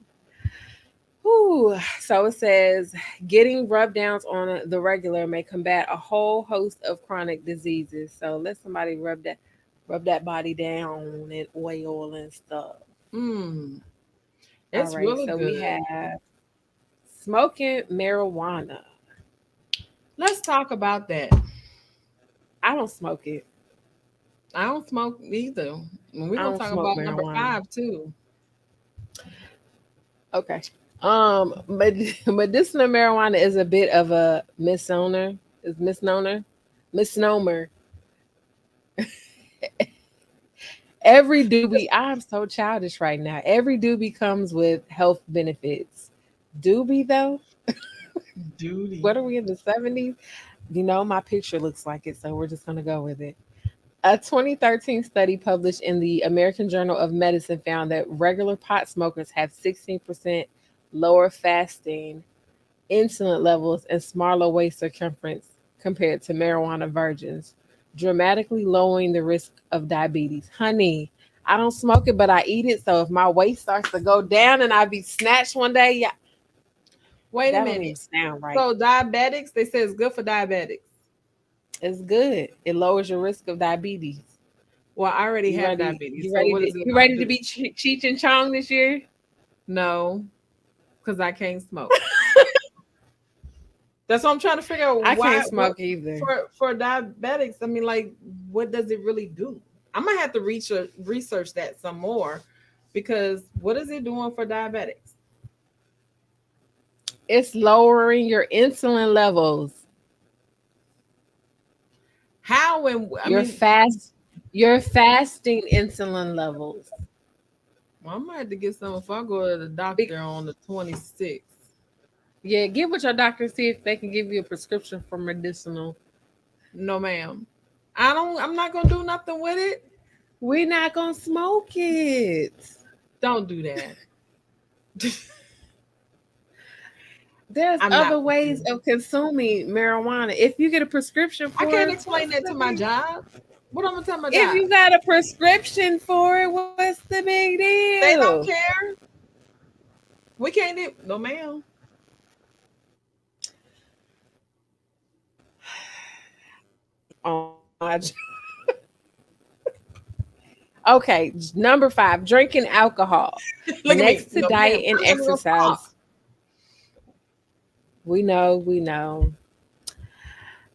Whew. So it says getting rub downs on the regular may combat a whole host of chronic diseases. So let somebody rub that body down and oil and stuff. Mm, All it's right. really So we good. have smoking marijuana. Let's talk about that. I don't smoke it. I don't smoke either. And we're I gonna don't talk smoke about number marijuana. 5 too. Okay. Medicinal marijuana is a bit of a misnomer. Is misnomer? Misnomer. Every doobie, I'm so childish right now. Every doobie comes with health benefits. Doobie though? Duty. What are we in the 70s? You know, my picture looks like it, so we're just gonna go with it. A 2013 study published in the American Journal of Medicine found that regular pot smokers have 16% lower fasting, insulin levels, and smaller waist circumference compared to marijuana virgins, dramatically lowering the risk of diabetes. Honey, I don't smoke it, but I eat it. So if my weight starts to go down and I be snatched one day, yeah, Wait a that don't even minute. sound right. So diabetics, they say it's good for diabetics. It's good. It lowers your risk of diabetes. Well, I already You have ready? diabetes. You So ready what to is it you gonna ready to do? be Cheech and Chong this year? No, because I can't smoke. That's what I'm trying to figure out. I Why? can't What smoke either. for diabetics? I mean, like, what does it really do? I'm gonna have to research that some more, because what is it doing for diabetics? It's lowering your insulin levels. How? And I Your mean, fast your fasting insulin levels. well, I might have to get some if I go to the doctor Be- on the 26th. yeah, get with your doctor and see if they can give you a prescription for medicinal. No, ma'am. I don't. I'm not gonna do nothing with it. We're not gonna smoke it. Don't do that. There's I'm not. other ways of consuming marijuana. If you get a prescription I for can't it, explain what's that the to my big? job. What I'm gonna tell my If job? you got a prescription for it, what's the big They deal? don't care. We can't do. No, ma'am. On my okay, number 5, drinking alcohol. Look at me. Next to No, ma'am. diet and I'm never gonna stop. exercise. We know, we know.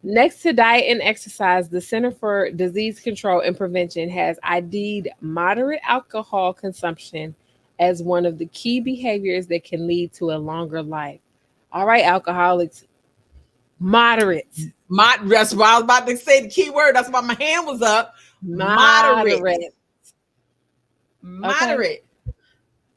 Next to diet and exercise, the Center for Disease Control and Prevention has ID'd moderate alcohol consumption as one of the key behaviors that can lead to a longer life. All right, alcoholics, moderate. That's why I was about to say the key word. That's why my hand was up. Moderate. Moderate. Okay. Moderate.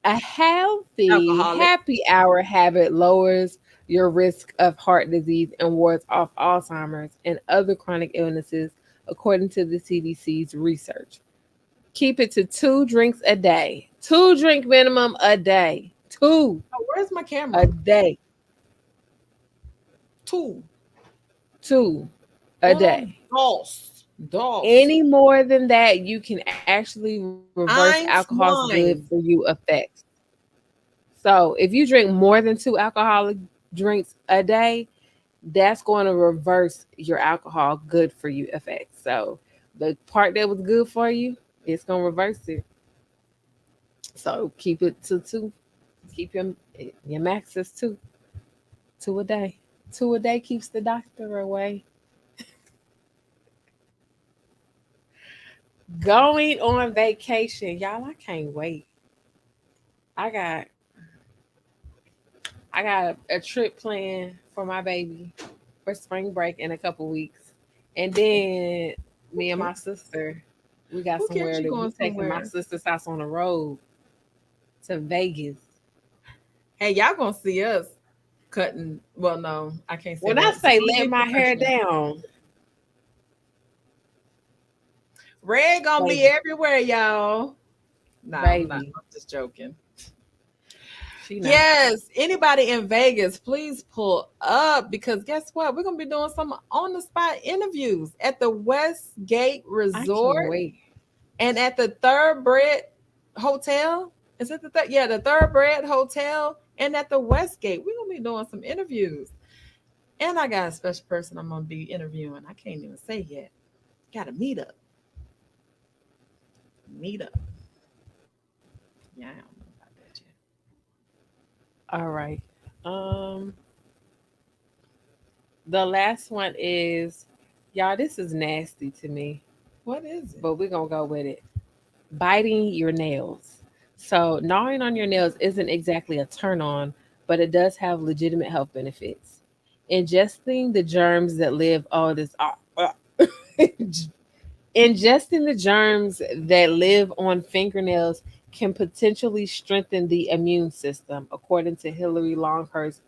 A healthy Alcoholic. happy hour habit lowers your risk of heart disease and wards off Alzheimer's and other chronic illnesses, according to the CDC's research. Keep it to 2 drinks a day. 2 drink minimum a day. Oh, where's my A camera? day. Two. Two a Oh, day. dos. Dos. Any more than that, you can actually reverse Eins, alcohol's good for wine. you effects. So if you drink more than 2 alcoholic drinks a day, that's going to reverse your alcohol good for you effects. So the part that was good for you, it's going to reverse it. So keep it to 2. Keep your max is 2. 2 a day. 2 a day keeps the doctor away. Going on vacation, y'all. I can't wait. I got I got a trip planned for my baby for spring break in a couple weeks, and then Who me and my cares? sister, we got Who cares somewhere you that we going taking my somewhere? sister's house on the road to Vegas. Hey, y'all gonna see us cutting. Well, no, I can't say When I that. So say I'm gonna let be my hair professional. down, Red gonna be baby, everywhere, y'all. Nah, I'm not. baby, I'm just joking. she not. Yes, anybody in Vegas, please pull up, because guess what? We're gonna be doing some on the spot interviews at the Westgate I can't Resort wait. and at the Third Bread Hotel. Is it the third? Yeah, the Third Bread Hotel and at the Westgate. We're gonna be doing some interviews. And I got a special person I'm gonna be interviewing. I can't even say yet. Got a meet up. Meet up. Yeah, I don't know about that yet. All right. Um, the last one is, y'all. This is nasty to me, What is it? but we're gonna go with it. Biting your nails. So, gnawing on your nails isn't exactly a turn on, but it does have legitimate health benefits. Ingesting the germs that live, oh, this, ingesting the germs that live on fingernails can potentially strengthen the immune system, according to Hillary Longhurst,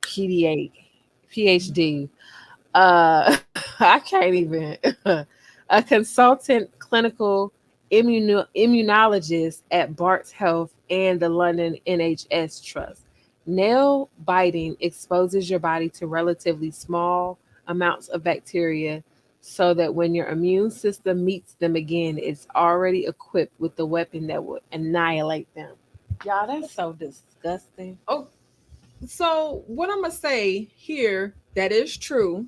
PDA, PhD. I can't even. A consultant clinical immunologist at Barts Health and the London NHS Trust. Nail biting exposes your body to relatively small amounts of bacteria so that when your immune system meets them again, it's already equipped with the weapon that will annihilate them. Y'all, that's so disgusting. Oh, so what I'm gonna say here, that is true.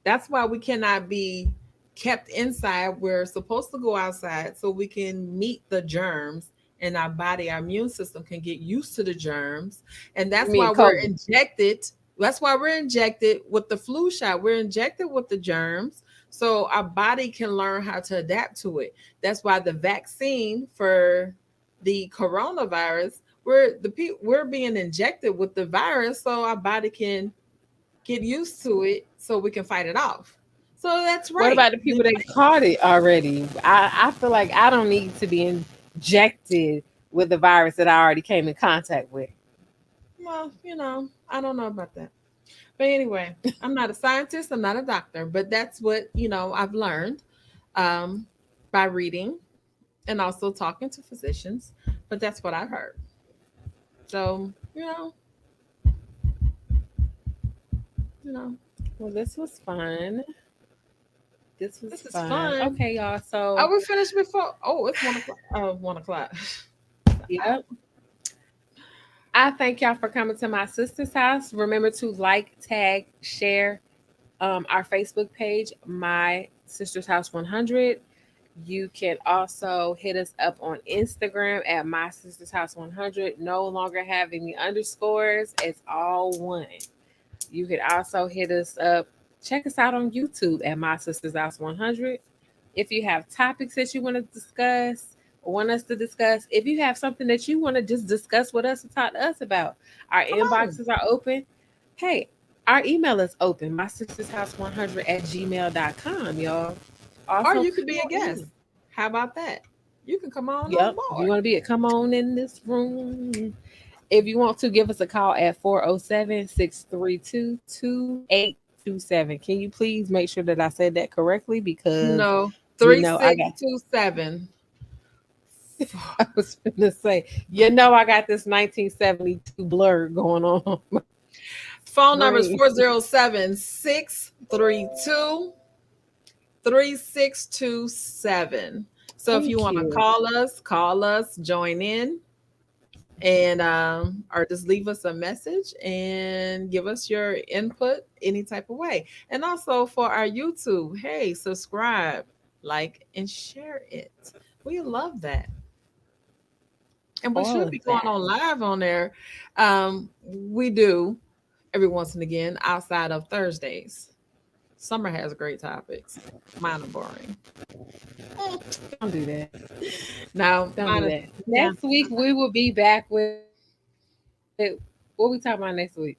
That's why we cannot be kept inside. We're supposed to go outside so we can meet the germs in our body. Our immune system can get used to the germs, and You that's mean why we're COVID? injected. That's why we're injected with the flu shot. We're injected with the germs so our body can learn how to adapt to it. That's why the vaccine for the coronavirus, we're being injected with the virus so our body can get used to it so we can fight it off. So that's What right. about the people that caught it already? I feel like I don't need to be injected with the virus that I already came in contact with. Well, I don't know about that. But anyway, I'm not a scientist, I'm not a doctor, but that's what, I've learned um, by reading and also talking to physicians. But that's what I've heard. So, you know, Well, this was fun. This was this is fun. fun. Okay, y'all. Are So, we finished before? Oh, it's 1 o'clock. 1 o'clock. yep. I thank y'all for coming to my sister's house. Remember to like, tag, share our Facebook page, My Sister's House 100. You can also hit us up on Instagram at My Sister's House 100. No longer have any underscores. It's all one. You can also hit us up. Check us out on YouTube at My Sister's House 100. If you have topics that you want to discuss, or want us to discuss, if you have something that you want to just discuss with us and talk to us about, our Come on. inboxes are open. Hey, our email is open, my sister's house 100 at gmail.com, y'all. Or Also, you could come be a on guest. in. How about that? You can come on Yep. If you board. want to be it, come on in this room. If you want to, give us a call at 407-632-2827. Can you please make sure that I said that correctly? Because No, you three know I six got two seven. I was gonna say, I got this 1972 blur going on my Phone number is brain. 407-632-3627. So if you Thank want to you. call us, join in, and or just leave us a message and give us your input any type of way. And also for our YouTube, hey, subscribe, like, and share it. We love that. And we All should of be going that. on live on there. We do every once and again outside of Thursdays. Summer has great topics. Mine are boring. Don't do that. Now, Don't do mine is, that. yeah, Next week we will be back with what we talking about next week.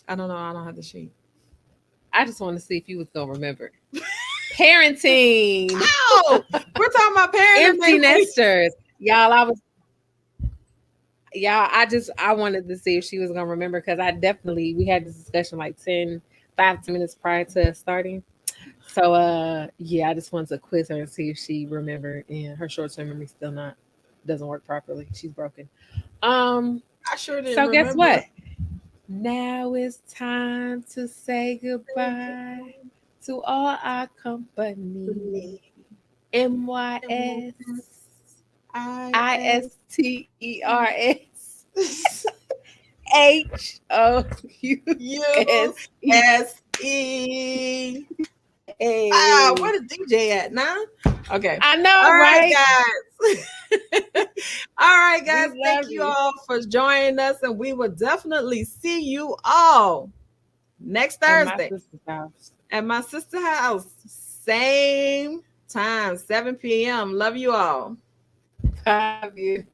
I don't know. I don't have the sheet. I just want to see if you was gonna remember. Parenting. Oh, we're talking about parenting Empty next week. nesters. I wanted to see if she was gonna remember because we had this discussion like 5 to 10 minutes prior to starting. So yeah, I just wanted to quiz her and see if she remembered, and her short term memory still not doesn't work properly. She's broken. Um I sure didn't so guess remember. what? Now it's time to say goodbye to all our company. MYS I ISTERS S U HOUSE. S E. Ah, Hey, where the DJ at now? Okay. I All know, right, right? guys. All right, We guys. Thank love you you. all for joining us, and we will definitely see you all next And my Thursday sister's house. at my sister house. Same time, 7 p.m. Love you all. I love you.